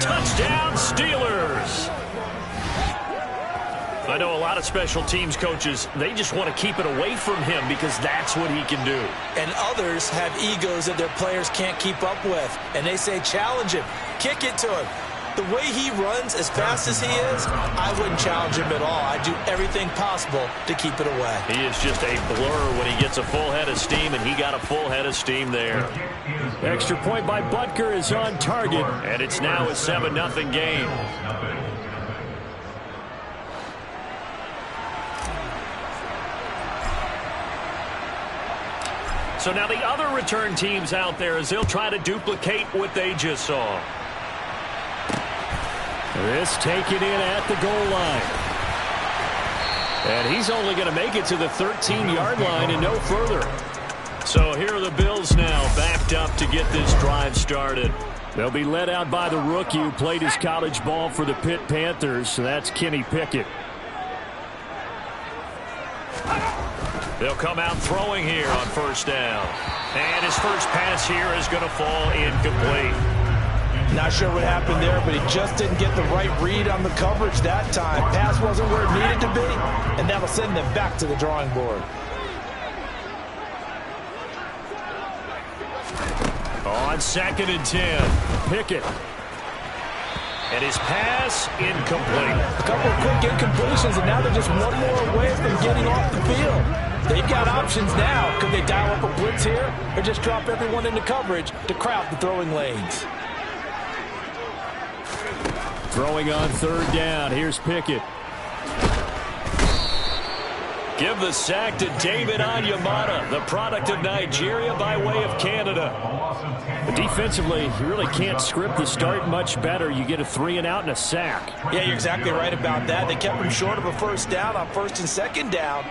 Touchdown, Steelers. I know a lot of special teams coaches, they just want to keep it away from him because that's what he can do. And others have egos that their players can't keep up with. And they say, challenge him, kick it to him. The way he runs as fast as he is, I wouldn't challenge him at all. I'd do everything possible to keep it away. He is just a blur when he gets a full head of steam, and he got a full head of steam there. Extra point by Butker is on target, and it's now a 7-0 game. So now the other return teams out there as they'll try to duplicate what they just saw. This taken in at the goal line. And he's only going to make it to the 13-yard line and no further. So here are the Bills now backed up to get this drive started. They'll be led out by the rookie who played his college ball for the Pitt Panthers. So that's Kenny Pickett. They'll come out throwing here on first down. And his first pass here is going to fall incomplete. Not sure what happened there, but he just didn't get the right read on the coverage that time. Pass wasn't where it needed to be, and that'll send them back to the drawing board. On 2nd and 10, Pickett. And his pass incomplete. A couple of quick incompletions, and now they're just one more away from getting off the field. They've got options now. Could they dial up a blitz here, or just drop everyone into coverage to crowd the throwing lanes? Throwing on 3rd down. Here's Pickett. Give the sack to David Onyemata, the product of Nigeria by way of Canada. But defensively, you really can't script the start much better. You get a 3-and-out and a sack. Yeah, you're exactly right about that. They kept him short of a first down on 1st and 2nd down.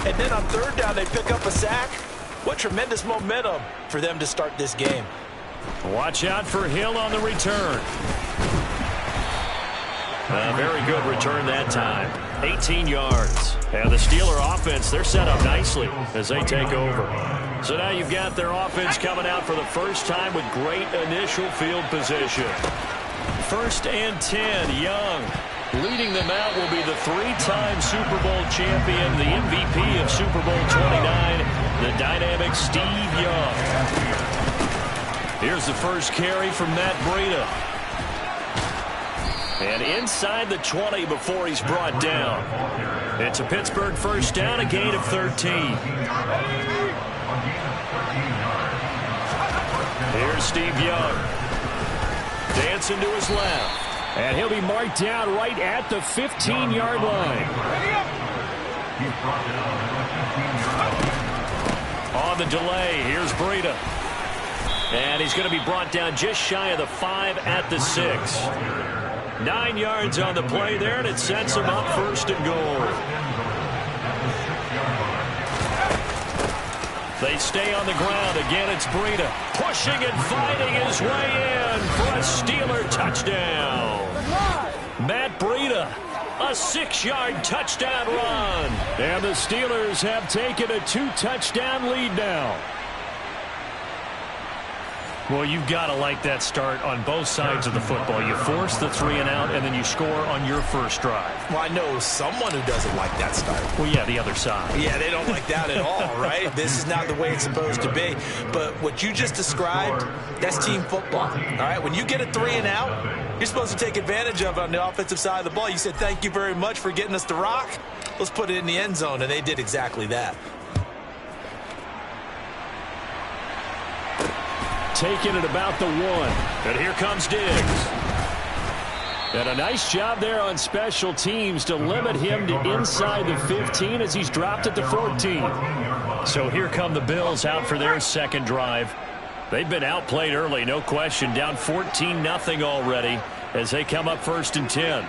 And then on 3rd down, they pick up a sack. What tremendous momentum for them to start this game. Watch out for Hill on the return. A very good return that time. 18 yards. And the Steeler offense, they're set up nicely as they take over. So now you've got their offense coming out for the first time with great initial field position. 1st and 10, Young. Leading them out will be the 3-time Super Bowl champion, the MVP of Super Bowl 29, the dynamic Steve Young. Here's the first carry from Matt Breida. And inside the 20 before he's brought down. It's a Pittsburgh first down, a gain of 13. Here's Steve Young. Dancing to his left. And he'll be marked down right at the 15-yard line. On the delay, here's Breida. And he's going to be brought down just shy of the 5 at the 6. 9 yards on the play there, and it sets him up 1st and goal. They stay on the ground. Again, it's Breida pushing and fighting his way in for a Steeler touchdown. Matt Breida, a 6-yard touchdown run. And the Steelers have taken a 2-touchdown lead now. Well, you've got to like that start on both sides of the football. You force the 3-and-out, and then you score on your first drive. Well, I know someone who doesn't like that start. Well, yeah, the other side. Yeah, they don't like that at all, right? This is not the way it's supposed to be. But what you just described, that's team football, all right? When you get a 3-and-out, you're supposed to take advantage of it on the offensive side of the ball. You said, thank you very much for getting us the rock. Let's put it in the end zone, and they did exactly that. Taking it about the 1. And here comes Diggs. And a nice job there on special teams to limit him to inside the 15 as he's dropped at the 14. So here come the Bills out for their second drive. They've been outplayed early, no question. Down 14-0 already as they come up 1st and 10.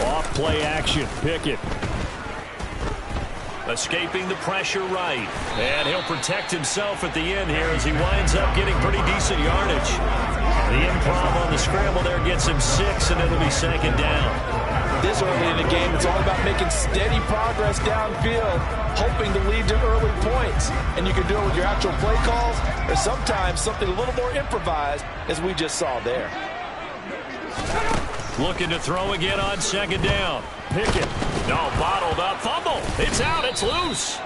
Off play action. Pickett. Escaping the pressure right. And he'll protect himself at the end here as he winds up getting pretty decent yardage. The improv on the scramble there gets him 6, and it'll be second down. This early in the game, it's all about making steady progress downfield, hoping to lead to early points. And you can do it with your actual play calls, or sometimes something a little more improvised, as we just saw there. Looking to throw again on second down. Pickett. No, bottled up. Fumble. It's out. It's loose.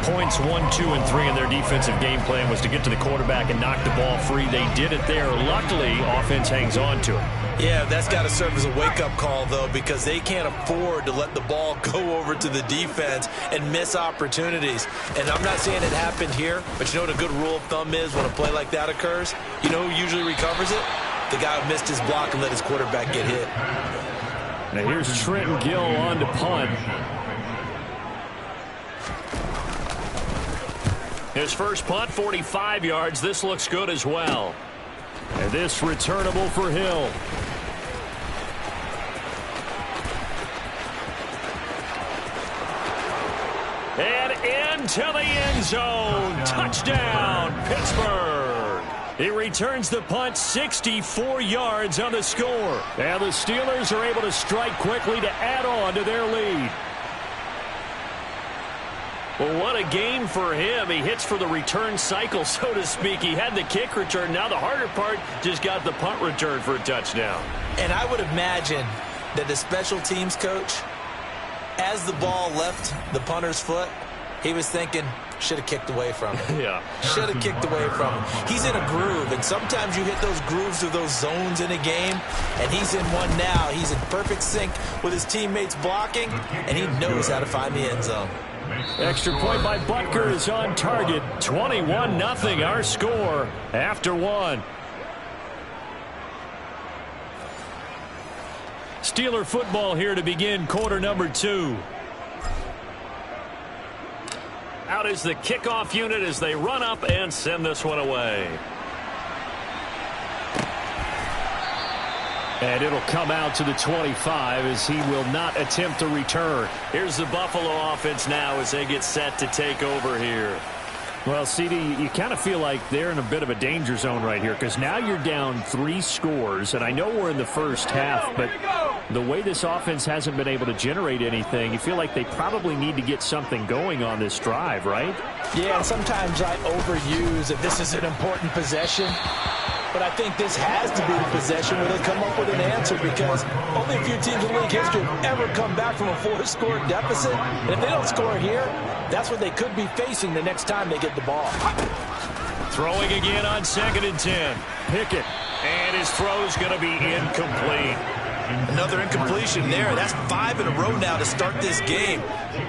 Points 1, 2, and 3 in their defensive game plan was to get to the quarterback and knock the ball free. They did it there. Luckily, offense hangs on to it. Yeah, that's got to serve as a wake-up call, though, because they can't afford to let the ball go over to the defense and miss opportunities. And I'm not saying it happened here, but you know what a good rule of thumb is when a play like that occurs? You know who usually recovers it? The guy who missed his block and let his quarterback get hit. Now here's Trenton Gill on to punt. His first punt, 45 yards. This looks good as well. And this returnable for Hill. And into the end zone. Touchdown, Pittsburgh. He returns the punt, 64 yards on the score. And the Steelers are able to strike quickly to add on to their lead. Well, what a game for him. He hits for the return cycle, so to speak. He had the kick return. Now the harder part, just got the punt return for a touchdown. And I would imagine that the special teams coach, as the ball left the punter's foot, he was thinking, should have kicked away from him. Yeah. Should have kicked away from him. He's in a groove, and sometimes you hit those grooves or those zones in a game, and he's in one now. He's in perfect sync with his teammates blocking, and he knows how to find the end zone. Extra point by Butker is on target. 21-0 our score after one. Steeler football here to begin quarter number 2. Out is the kickoff unit as they run up and send this one away. And it'll come out to the 25 as he will not attempt to return. Here's the Buffalo offense now as they get set to take over here. Well, CD, you kind of feel like they're in a bit of a danger zone right here because now you're down 3 scores, and I know we're in the first half, but the way this offense hasn't been able to generate anything, you feel like they probably need to get something going on this drive, right? Yeah, and sometimes I overuse if this is an important possession. But I think this has to be the possession where they come up with an answer because only a few teams in league history have ever come back from a 4-score deficit. And if they don't score here, that's what they could be facing the next time they get the ball. Throwing again on 2nd and 10. Pickett. And his throw's going to be incomplete. Another incompletion there. That's 5 in a row now to start this game.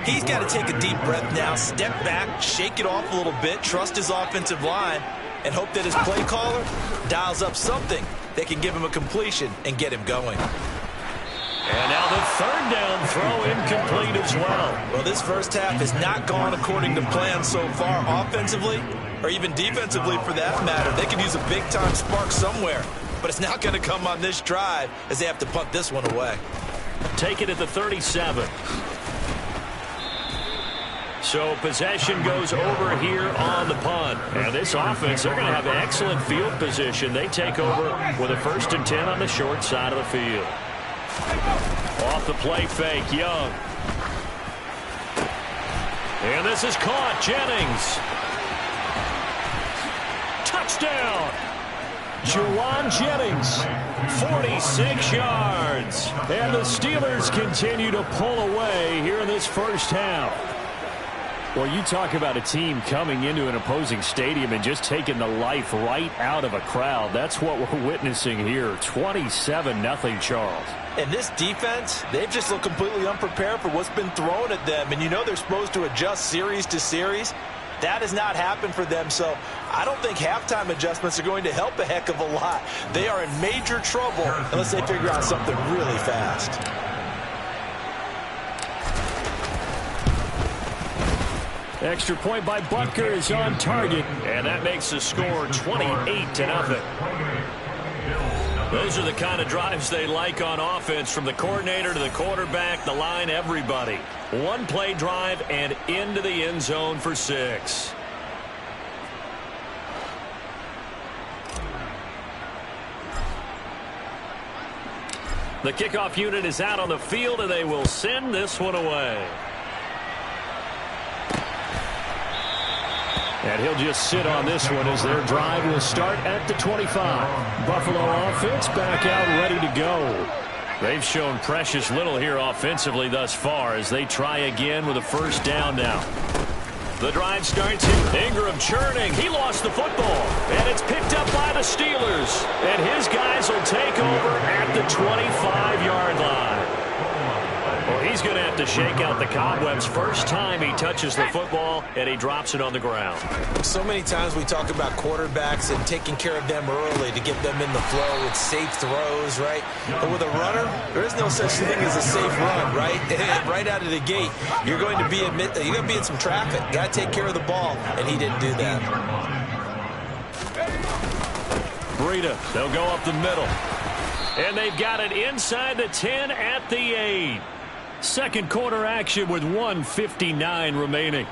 He's got to take a deep breath now, step back, shake it off a little bit, trust his offensive line, and hope that his play caller dials up something that can give him a completion and get him going. And now the 3rd down throw incomplete as well. Well, this first half has not gone according to plan so far offensively or even defensively for that matter. They could use a big-time spark somewhere, but it's not going to come on this drive as they have to punt this one away. Take it at the 37. So possession goes over here on the punt. And this offense, they're going to have excellent field position. They take over with a 1st and 10 on the short side of the field. Off the play fake, Young. And this is caught, Jennings. Touchdown. Juwan Jennings, 46 yards. And the Steelers continue to pull away here in this first half. Well, you talk about a team coming into an opposing stadium and just taking the life right out of a crowd. That's what we're witnessing here. 27-0 Charles. And this defense, they've just looked completely unprepared for what's been thrown at them. And you know they're supposed to adjust series to series. That has not happened for them, so I don't think halftime adjustments are going to help a heck of a lot. They are in major trouble unless they figure out something really fast. Extra point by Butker is on target, and that makes the score 28-0. Those are the kind of drives they like on offense, from the coordinator to the quarterback, the line, everybody. One play drive and into the end zone for 6. The kickoff unit is out on the field, and they will send this one away. And he'll just sit on this one as their drive will start at the 25. Buffalo offense back out ready to go. They've shown precious little here offensively thus far as they try again with a first down now. The drive starts here. Ingram churning. He lost the football. And it's picked up by the Steelers. And his guys will take over at the 25-yard line. Well, he's going to have to shake out the cobwebs first time he touches the football, and he drops it on the ground. So many times we talk about quarterbacks and taking care of them early to get them in the flow with safe throws, right? But with a runner, there is no such thing as a safe run, right? Right out of the gate, you're going to be in some traffic. Got to take care of the ball, and he didn't do that. Breida, they'll go up the middle. And they've got it inside the 10 at the 8. Second quarter action with 1:59 remaining.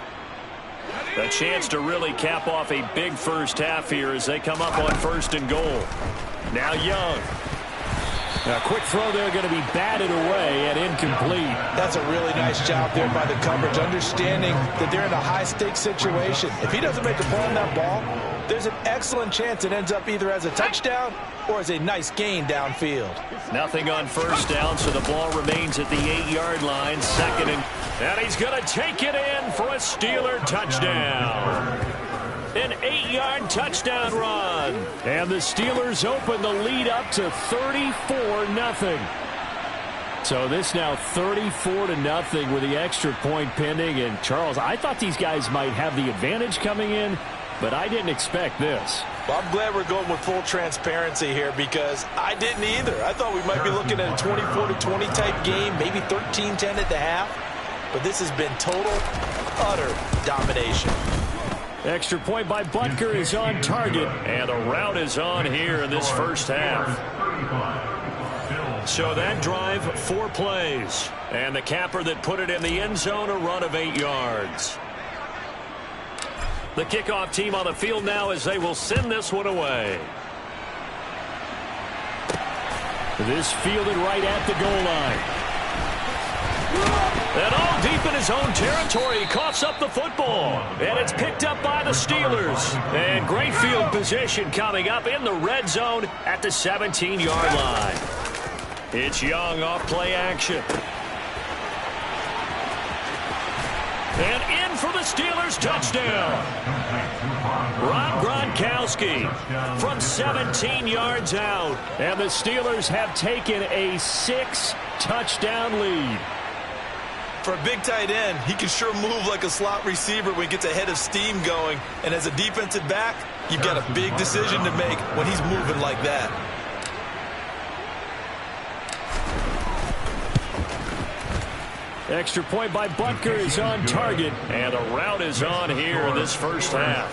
A chance to really cap off a big first half here as they come up on first and goal. Now Young. A quick throw there going to be batted away and incomplete. That's a really nice job there by the coverage, understanding that they're in a high-stakes situation. If he doesn't make a play on that ball, there's an excellent chance it ends up either as a touchdown or as a nice gain downfield. Nothing on first down, so the ball remains at the 8-yard line. Second and he's going to take it in for a Steeler touchdown. An 8-yard touchdown run. And the Steelers open the lead up to 34-0. So this now 34-0 with the extra point pending. And Charles, I thought these guys might have the advantage coming in, but I didn't expect this. Well, I'm glad we're going with full transparency here because I didn't either. I thought we might be looking at a 24-20 type game, maybe 13-10 at the half. But this has been total, utter domination. Extra point by Butker is on target, and the route is on here in this first half. So that drive, 4 plays. And the capper that put it in the end zone, a run of 8 yards. The kickoff team on the field now as they will send this one away. This fielded right at the goal line. And all deep in his own territory, he coughs up the football. And it's picked up by the Steelers. And great field position coming up in the red zone at the 17-yard line. It's Young off play action. And in for the Steelers touchdown. Rob Gronkowski from 17 yards out. And the Steelers have taken a 6-touchdown lead. For a big tight end, he can sure move like a slot receiver when he gets a head of steam going. And as a defensive back, you've got a big decision to make when he's moving like that. Extra point by Butker is on target, and the route is on here in this first half.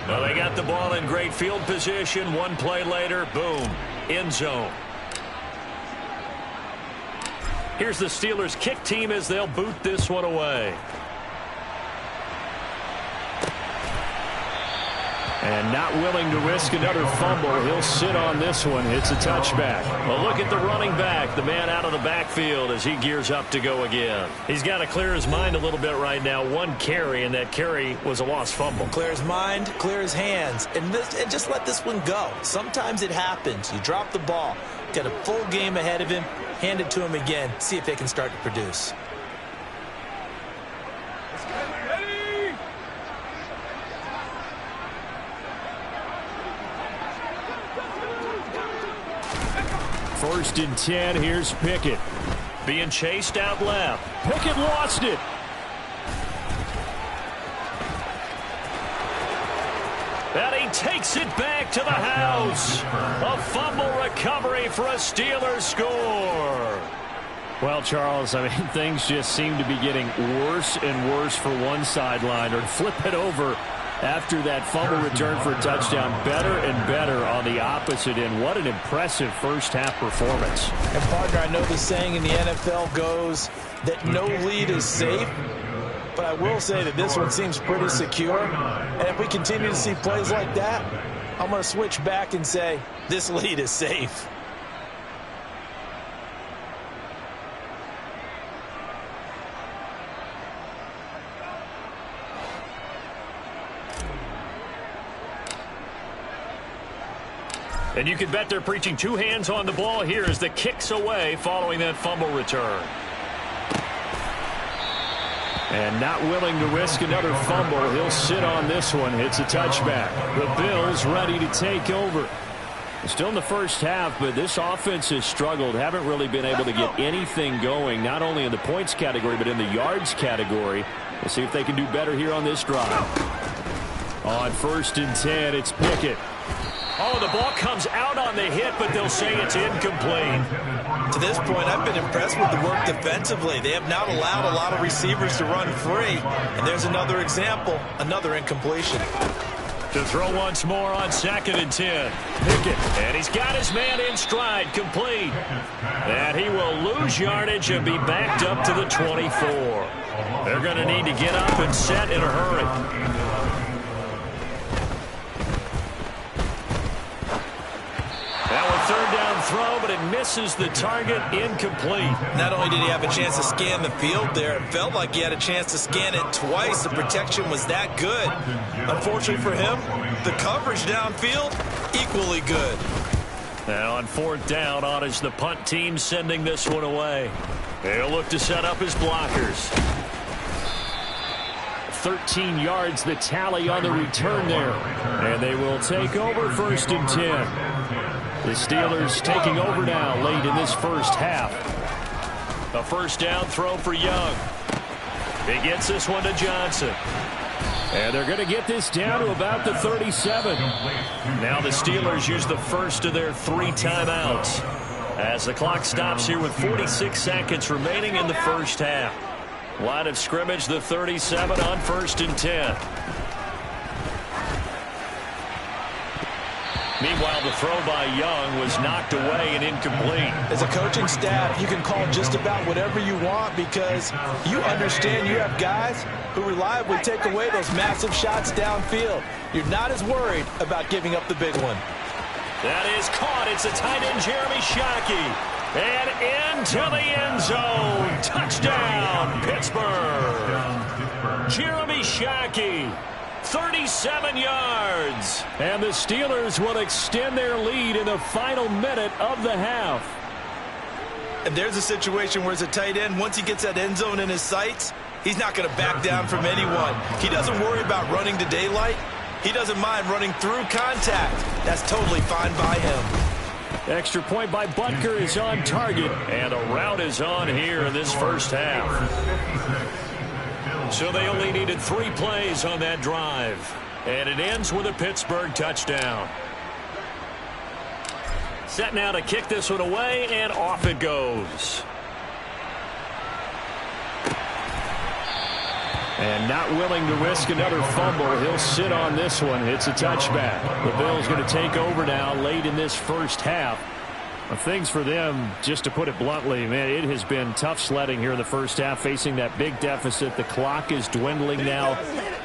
Well, they got the ball in great field position. One play later, boom, end zone. Here's the Steelers kick team as they'll boot this one away. And not willing to risk another fumble. He'll sit on this one. It's a touchback. Well, look at the running back, the man out of the backfield as he gears up to go again. He's got to clear his mind a little bit right now. One carry, and that carry was a lost fumble. Clear his mind, clear his hands, and just let this one go. Sometimes it happens. You drop the ball. Got a full game ahead of him. Hand it to him again. See if they can start to produce. First and 10, here's Pickett. Being chased out left. Pickett lost it. And he takes it back to the house. A fumble recovery for a Steelers score. Well, Charles, I mean, things just seem to be getting worse and worse for one sideline. Or flip it over after that fumble return for a touchdown. Better and better on the opposite end. What an impressive first half performance. And partner, I know the saying in the NFL goes that no lead is safe. But I will say that this one seems pretty secure. And if we continue to see plays like that, I'm going to switch back and say this lead is safe. And you can bet they're preaching two hands on the ball here as the kick's away following that fumble return. And not willing to risk another fumble. He'll sit on this one. It's a touchback. The Bills ready to take over. Still in the first half, but this offense has struggled. Haven't really been able to get anything going, not only in the points category, but in the yards category. We'll see if they can do better here on this drive. On 1st and 10, it's Pickett. Oh, the ball comes out on the hit, but they'll say it's incomplete. To this point, I've been impressed with the work defensively. They have not allowed a lot of receivers to run free. And there's another example, another incompletion. To throw once more on 2nd and 10. Pickett, and he's got his man in stride, complete. And he will lose yardage and be backed up to the 24. They're going to need to get up and set in a hurry. Third down throw, but it misses the target, incomplete. Not only did he have a chance to scan the field there, it felt like he had a chance to scan it twice. The protection was that good. Unfortunately for him, the coverage downfield, equally good. Now on 4th down, on is the punt team sending this one away. They'll look to set up his blockers. 13 yards the tally on the return there. And they will take over 1st and 10. The Steelers taking over now late in this first half. A 1st down throw for Young. He gets this one to Johnson. And they're going to get this down to about the 37. Now the Steelers use the first of their 3 timeouts as the clock stops here with 46 seconds remaining in the first half. Line of scrimmage, the 37 on 1st and 10. Meanwhile, the throw by Young was knocked away and incomplete. As a coaching staff, you can call just about whatever you want because you understand you have guys who reliably take away those massive shots downfield. You're not as worried about giving up the big one. That is caught. It's a tight end, Jeremy Shockey. And into the end zone. Touchdown, Pittsburgh. Jeremy Shockey. 37 yards. And the Steelers will extend their lead in the final minute of the half. And there's a situation where as a tight end, once he gets that end zone in his sights, he's not going to back down from anyone. He doesn't worry about running to daylight. He doesn't mind running through contact. That's totally fine by him. Extra point by Butker is on target. And a route is on here in this first half. So they only needed 3 plays on that drive. And it ends with a Pittsburgh touchdown. Set now to kick this one away, and off it goes. And not willing to risk another fumble, he'll sit on this one. It's a touchback. The Bills going to take over now late in this first half. Things for them, just to put it bluntly, man, it has been tough sledding here in the first half, facing that big deficit. The clock is dwindling now.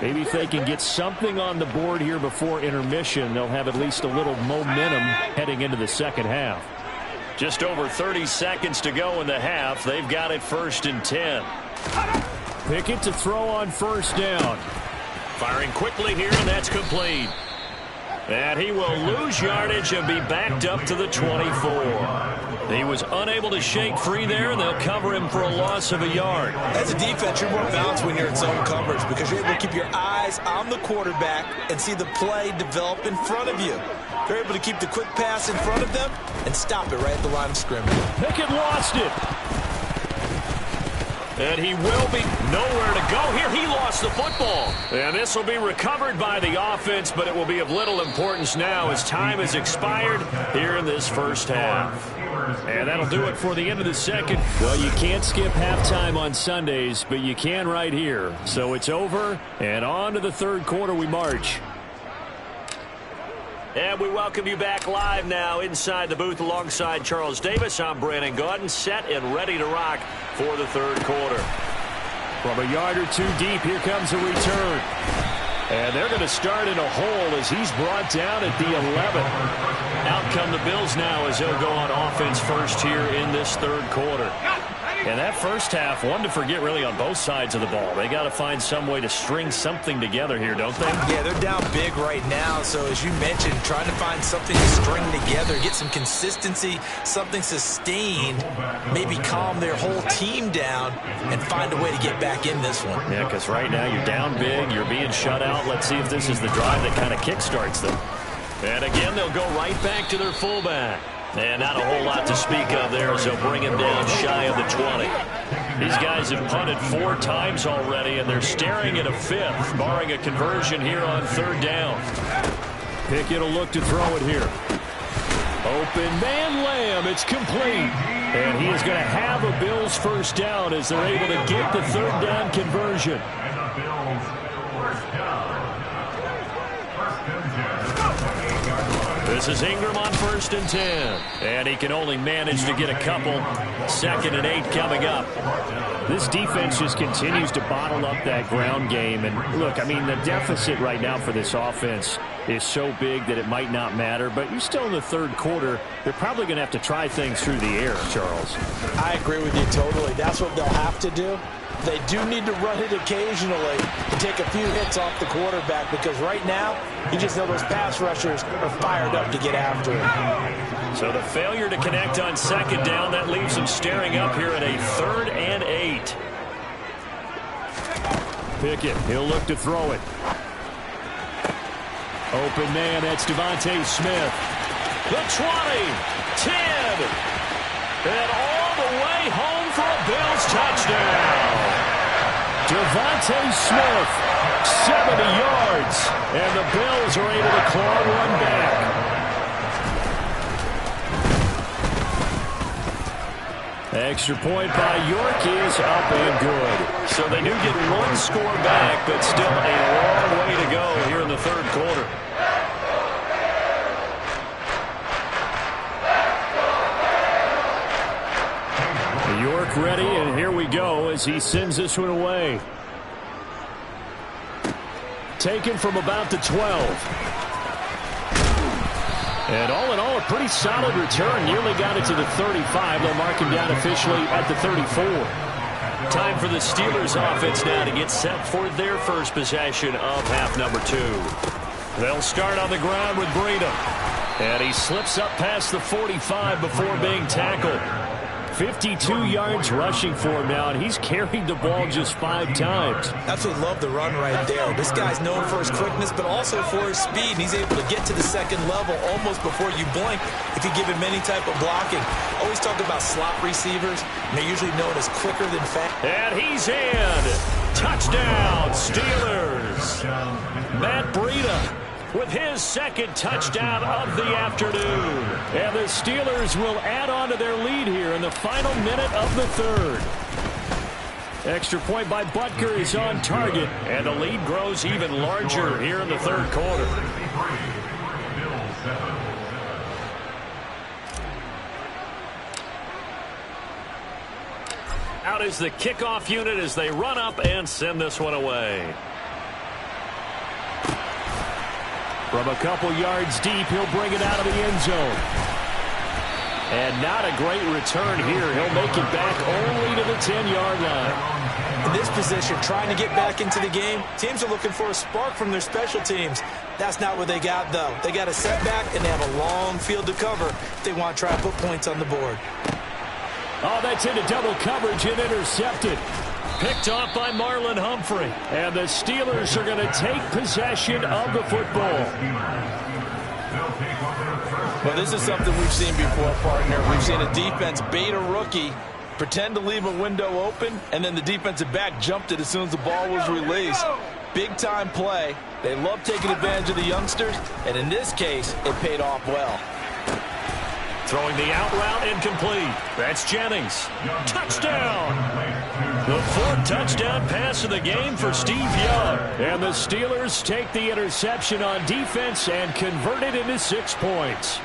Maybe if they can get something on the board here before intermission, they'll have at least a little momentum heading into the second half. Just over 30 seconds to go in the half. They've got it 1st and 10. Pickett to throw on 1st down. Firing quickly here, and that's complete. And he will lose yardage and be backed up to the 24. He was unable to shake free there, and they'll cover him for a loss of a yard. As a defense, you're more balanced when you're in zone coverage because you're able to keep your eyes on the quarterback and see the play develop in front of you. You're able to keep the quick pass in front of them and stop it right at the line of scrimmage. Pickett lost it. And he will be nowhere to go here. He lost the football. And this will be recovered by the offense, but it will be of little importance now as time has expired here in this first half. And that'll do it for the end of the second. Well, you can't skip halftime on Sundays, but you can right here. So it's over, and on to the third quarter we march. And we welcome you back live now inside the booth alongside Charles Davis. I'm Brandon Gaudin, set and ready to rock for the third quarter. From a yard or 2 deep, here comes a return. And they're going to start in a hole as he's brought down at the 11. Out come the Bills now as they'll go on offense first here in this third quarter. And that first half, one to forget really on both sides of the ball. They got to find some way to string something together here, don't they? Yeah, they're down big right now. So as you mentioned, trying to find something to string together, get some consistency, something sustained, maybe calm their whole team down and find a way to get back in this one. Yeah, because right now you're down big, you're being shut out. Let's see if this is the drive that kind of kickstarts them. And again, they'll go right back to their fullback. And not a whole lot to speak of there as they'll bring him down shy of the 20. These guys have punted 4 times already, and they're staring at a 5th, barring a conversion here on 3rd down. Pickett will look to throw it here. Open man, Lamb. It's complete. And he is going to have a Bills first down as they're able to get the 3rd down conversion. This is Ingram on 1st and 10. And he can only manage to get a couple. 2nd and 8 coming up. This defense just continues to bottle up that ground game. And look, I mean, the deficit right now for this offense is so big that it might not matter. But you're still in the 3rd quarter. They're probably going to have to try things through the air, Charles. I agree with you totally. That's what they'll have to do. They do need to run it occasionally and take a few hits off the quarterback because right now, you just know those pass rushers are fired up to get after it. So the failure to connect on 2nd down, that leaves them staring up here at a 3rd and 8. Pickett, he'll look to throw it. Open man, that's Devontae Smith. The 20, 10, and all the way home for a Bills touchdown. Devontae Smith, 70 yards, and the Bills are able to claw one back. Extra point by York is up and good. So they do get 1 score back, but still a long way to go here in the 3rd quarter. York ready, and here we go as he sends this one away. Taken from about the 12. And all in all, a pretty solid return. Nearly got it to the 35. They'll mark him down officially at the 34. Time for the Steelers offense now to get set for their first possession of half number 2. They'll start on the ground with Breida. And he slips up past the 45 before being tackled. 52 yards rushing for him now, and he's carried the ball just 5 times. That's what I love the run right there. This guy's known for his quickness, but also for his speed. And he's able to get to the 2nd level almost before you blink if you give him any type of blocking. Always talk about slot receivers, and they're usually known as quicker than fast. And he's in. Touchdown, Steelers. Matt Breida with his 2nd touchdown of the afternoon. And the Steelers will add on to their lead here in the final minute of the 3rd. Extra point by Butker is on target, and the lead grows even larger here in the 3rd quarter. Out is the kickoff unit as they run up and send this one away. From a couple yards deep, he'll bring it out of the end zone. And not a great return here. He'll make it back only to the 10-yard line. In this position, trying to get back into the game, teams are looking for a spark from their special teams. That's not what they got, though. They got a setback, and they have a long field to cover if they want to try to put points on the board. Oh, that's into double coverage and intercepted. Picked off by Marlon Humphrey. And the Steelers are going to take possession of the football. Well, this is something we've seen before, partner. We've seen a defense bait a rookie, pretend to leave a window open, and then the defensive back jumped it as soon as the ball was released. Big-time play. They love taking advantage of the youngsters, and in this case, it paid off well. Throwing the out route incomplete. That's Jennings. Touchdown! The 4th touchdown pass of the game for Steve Young. And the Steelers take the interception on defense and convert it into 6 points.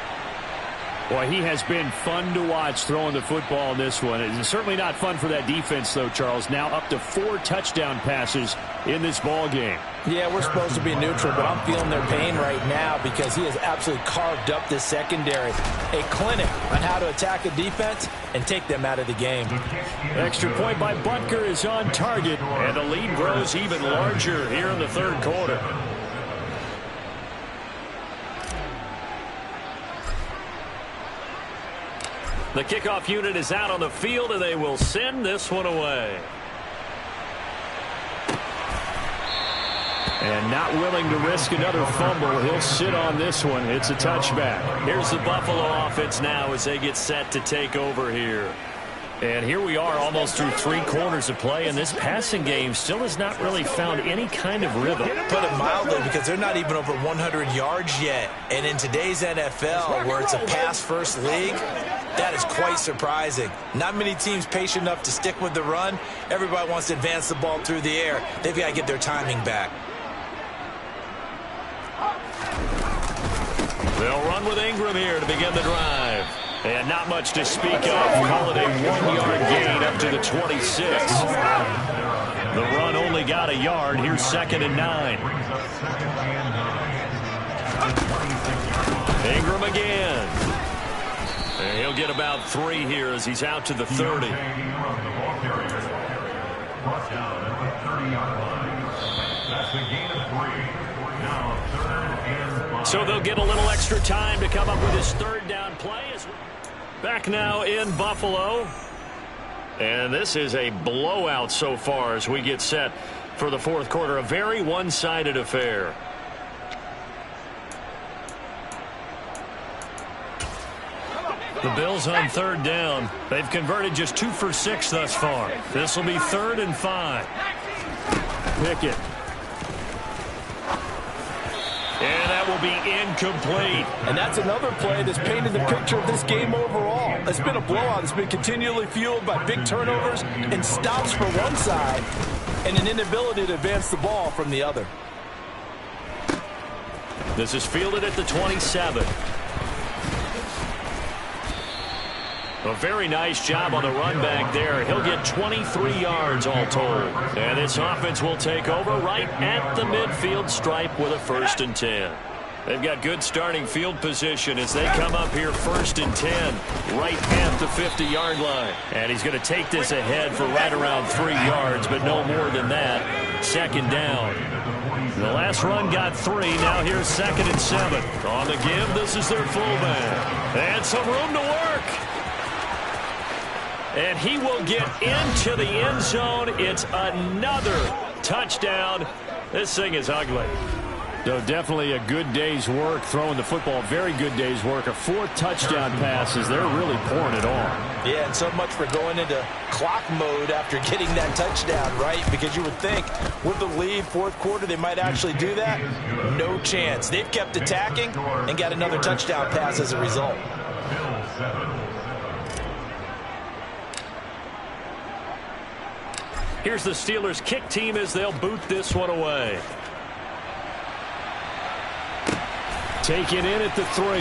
Boy, he has been fun to watch throwing the football in this one. It's certainly not fun for that defense, though, Charles. Now up to 4 touchdown passes in this ball game. Yeah, we're supposed to be neutral, but I'm feeling their pain right now because he has absolutely carved up this secondary. A clinic on how to attack a defense and take them out of the game. Extra point by Butker is on target, and the lead grows even larger here in the third quarter. The kickoff unit is out on the field, and they will send this one away. And not willing to risk another fumble, he'll sit on this one. It's a touchback. Here's the Buffalo offense now as they get set to take over here. And here we are almost through 3 quarters of play, and this passing game still has not really found any kind of rhythm. Put it mildly, because they're not even over 100 yards yet. And in today's NFL, where it's a pass-first league, that is quite surprising. Not many teams patient enough to stick with the run. Everybody wants to advance the ball through the air. They've got to get their timing back. They'll run with Ingram here to begin the drive. And not much to speak of. Call it a 1-yard gain up to the 26. The run only got a yard. Here's 2nd and 9. Ingram again. And he'll get about 3 here as he's out to the 30. So they'll get a little extra time to come up with his 3rd down play. Back now in Buffalo. And this is a blowout so far as we get set for the 4th quarter. A very one-sided affair. The Bills on 3rd down. They've converted just 2 for 6 thus far. This will be 3rd and 5. Pickett. And that will be incomplete. And that's another play that's painted the picture of this game overall. It's been a blowout. It's been continually fueled by big turnovers and stops for one side and an inability to advance the ball from the other. This is fielded at the 27. A very nice job on the run back there. He'll get 23 yards all told. And this offense will take over right at the midfield stripe with a 1st and 10. They've got good starting field position as they come up here 1st and 10 right at the 50-yard line. And he's going to take this ahead for right around 3 yards, but no more than that. 2nd down. The last run got 3. Now here's 2nd and 7. On the give, this is their fullback. And some room to work. And he will get into the end zone. It's another touchdown. This thing is ugly. So definitely a good day's work throwing the football. Very good day's work. A 4th touchdown passes. They're really pouring it on. Yeah, and so much for going into clock mode after getting that touchdown, right? Because you would think with the lead, 4th quarter, they might actually do that. No chance. They've kept attacking and got another touchdown pass as a result. Here's the Steelers' kick team as they'll boot this one away. Taken in at the 3.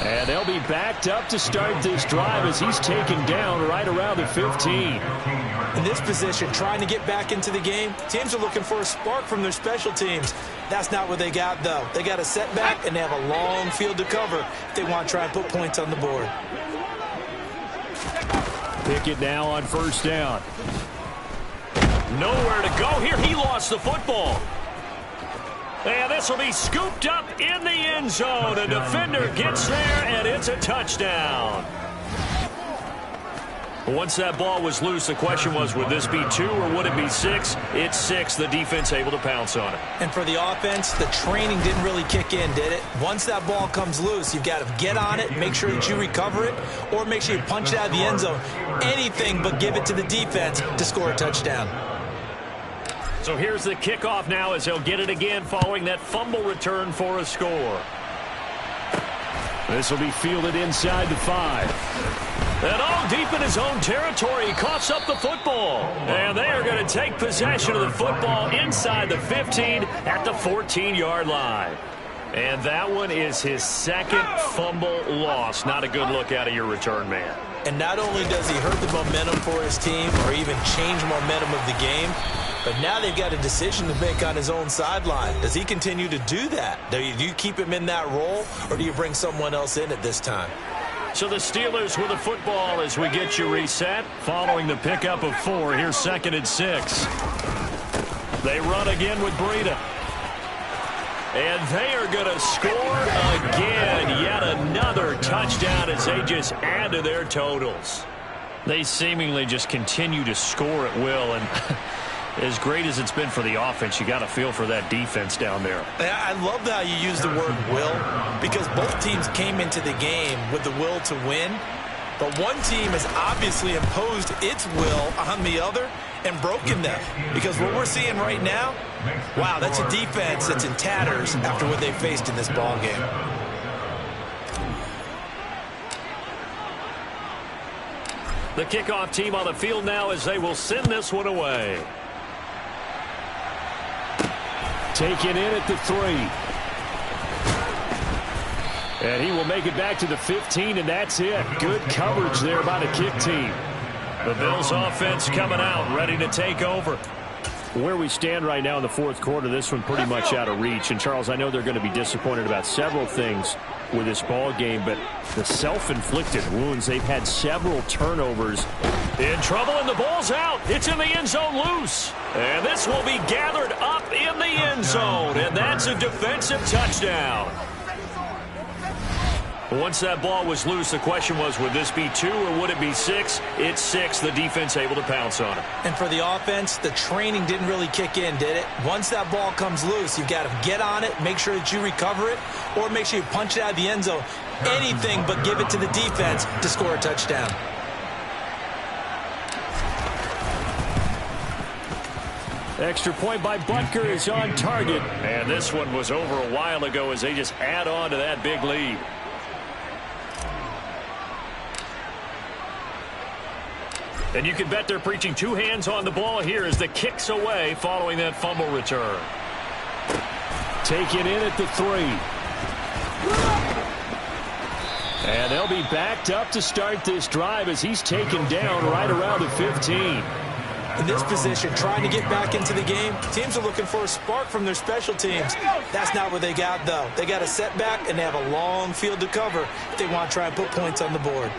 And they'll be backed up to start this drive as he's taken down right around the 15. In this position, trying to get back into the game, teams are looking for a spark from their special teams. That's not what they got, though. They got a setback, and they have a long field to cover if they want to try and put points on the board. Pickett now on 1st down. Nowhere to go here. He lost the football. And this will be scooped up in the end zone. A defender gets there, and it's a touchdown. Once that ball was loose, the question was, would this be 2 or would it be 6? It's 6. The defense able to pounce on it. And for the offense, the training didn't really kick in, did it? Once that ball comes loose, you've got to get on it, make sure that you recover it, or make sure you punch it out of the end zone. Anything but give it to the defense to score a touchdown. So here's the kickoff now as he'll get it again following that fumble return for a score. This will be fielded inside the 5. And all deep in his own territory, he coughs up the football. And they are going to take possession of the football inside the 15 at the 14-yard line. And that one is his second fumble loss. Not a good look out of your return man. And not only does he hurt the momentum for his team or even change momentum of the game, but now they've got a decision to make on his own sideline. Does he continue to do that? Do you keep him in that role, or do you bring someone else in at this time? So the Steelers with the football as we get you reset. Following the pickup of 4, here's 2nd and 6. They run again with Breida. And they are going to score again. Yet another touchdown as they just add to their totals. They seemingly just continue to score at will. And as great as it's been for the offense, you got a feel for that defense down there. I love how you use the word will, because both teams came into the game with the will to win. But one team has obviously imposed its will on the other and broken them. Because what we're seeing right now, wow, that's a defense that's in tatters after what they faced in this ball game. The kickoff team on the field now as they will send this one away. Taken in at the 3. And he will make it back to the 15, and that's it. Good coverage there by the kick team. The Bills offense coming out, ready to take over. Where we stand right now in the fourth quarter, this one pretty much out of reach. And, Charles, I know they're going to be disappointed about several things with this ball game, but the self-inflicted wounds, they've had several turnovers. In trouble, and the ball's out. It's in the end zone loose. And this will be gathered up in the end zone, and that's a defensive touchdown. Once that ball was loose, the question was, would this be 2 or would it be 6? It's 6. The defense able to pounce on it. And for the offense, the training didn't really kick in, did it? Once that ball comes loose, you've got to get on it, make sure that you recover it, or make sure you punch it out of the end zone. Anything but give it to the defense to score a touchdown. Extra point by Butker is on target. And this one was over a while ago as they just add on to that big lead. And you can bet they're preaching 2 hands on the ball here as the kick's away following that fumble return. Taken in at the 3. And they'll be backed up to start this drive as he's taken down right around the 15. In this position, trying to get back into the game, teams are looking for a spark from their special teams. That's not what they got, though. They got a setback, and they have a long field to cover if they want to try and put points on the board.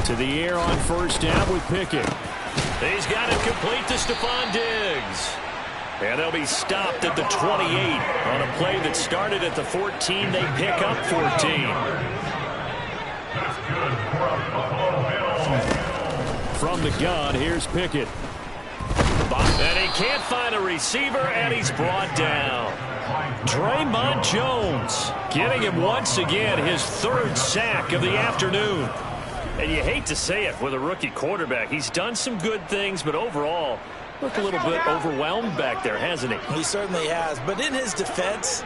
To the air on first down with Pickett. He's got it complete to Stephon Diggs. And they'll be stopped at the 28 on a play that started at the 14. They pick up 14. From the gun, here's Pickett. And he can't find a receiver, and he's brought down. Draymond Jones getting him once again his 3rd sack of the afternoon. And you hate to say it with a rookie quarterback. He's done some good things, but overall, looked a little bit overwhelmed back there, hasn't he? He certainly has. But in his defense,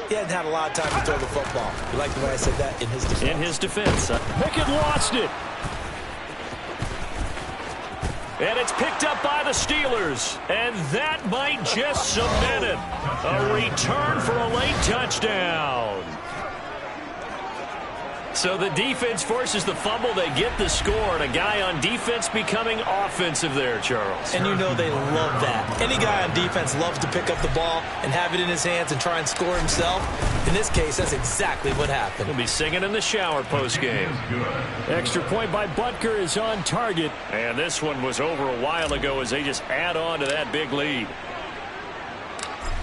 he hasn't had a lot of time to throw the football. You like the way I said that? In his defense. In his defense. Pickett lost it. And it's picked up by the Steelers. And that might just cement it. A return for a late touchdown. So the defense forces the fumble. They get the score. And a guy on defense becoming offensive there, Charles. And you know they love that. Any guy on defense loves to pick up the ball and have it in his hands and try and score himself. In this case, that's exactly what happened. He'll be singing in the shower post-game. Extra point by Butker is on target. And this one was over a while ago as they just add on to that big lead.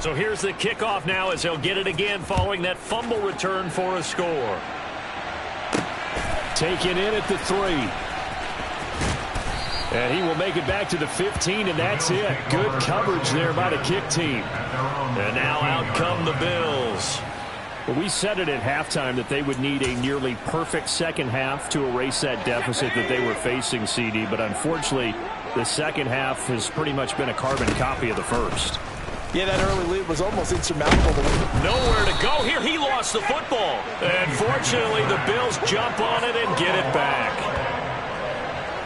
So here's the kickoff now as they'll get it again following that fumble return for a score. Taken in at the 3. And he will make it back to the 15, and that's it. Good coverage there by the kick team. And now out come the Bills. Well, we said it at halftime that they would need a nearly perfect second half to erase that deficit that they were facing, CD. But unfortunately, the second half has pretty much been a carbon copy of the first. Yeah, that early lead was almost insurmountable. Nowhere to go here. He lost the football. And fortunately, the Bills jump on it and get it back.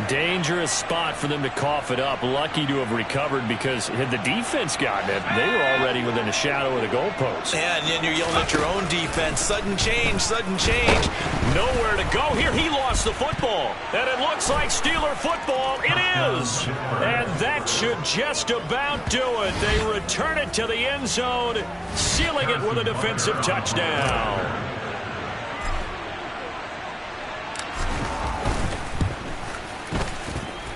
Dangerous spot for them to cough it up. Lucky to have recovered, because had the defense gotten it, they were already within a shadow of the goalpost. Yeah, and then you're yelling at your own defense. Sudden change, sudden change. Nowhere to go. Here he lost the football. And it looks like Steeler football. It is. And that should just about do it. They return it to the end zone, sealing it with a defensive touchdown.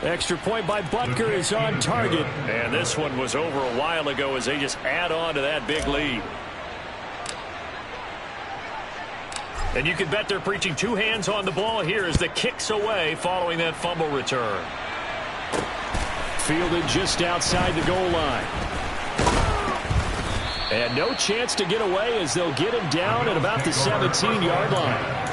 Extra point by Butker is on target. And this one was over a while ago as they just add on to that big lead. And you can bet they're preaching two hands on the ball here as the kick's away following that fumble return. Fielded just outside the goal line. And no chance to get away as they'll get him down at about the 17-yard line.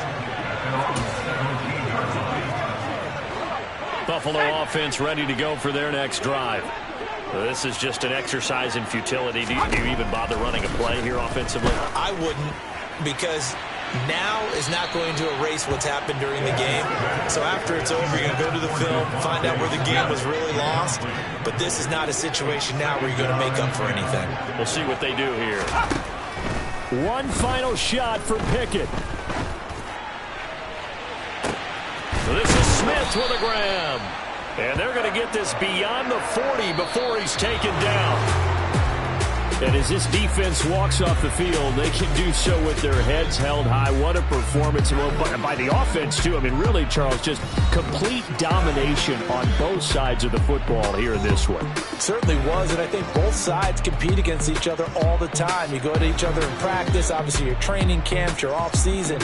Buffalo offense ready to go for their next drive. This is just an exercise in futility. Do you even bother running a play here offensively? I wouldn't, because now is not going to erase what's happened during the game. So after it's over, you're going to go to the film, find out where the game was really lost. But this is not a situation now where you're going to make up for anything. We'll see what they do here. One final shot for Pickett. This is Smith with a grab. And they're going to get this beyond the 40 before he's taken down. And as this defense walks off the field, they can do so with their heads held high. What a performance by the offense, too. I mean, really, Charles, just complete domination on both sides of the football here in this one. It certainly was, and I think both sides compete against each other all the time. You go to each other in practice, obviously your training camps, your off-season.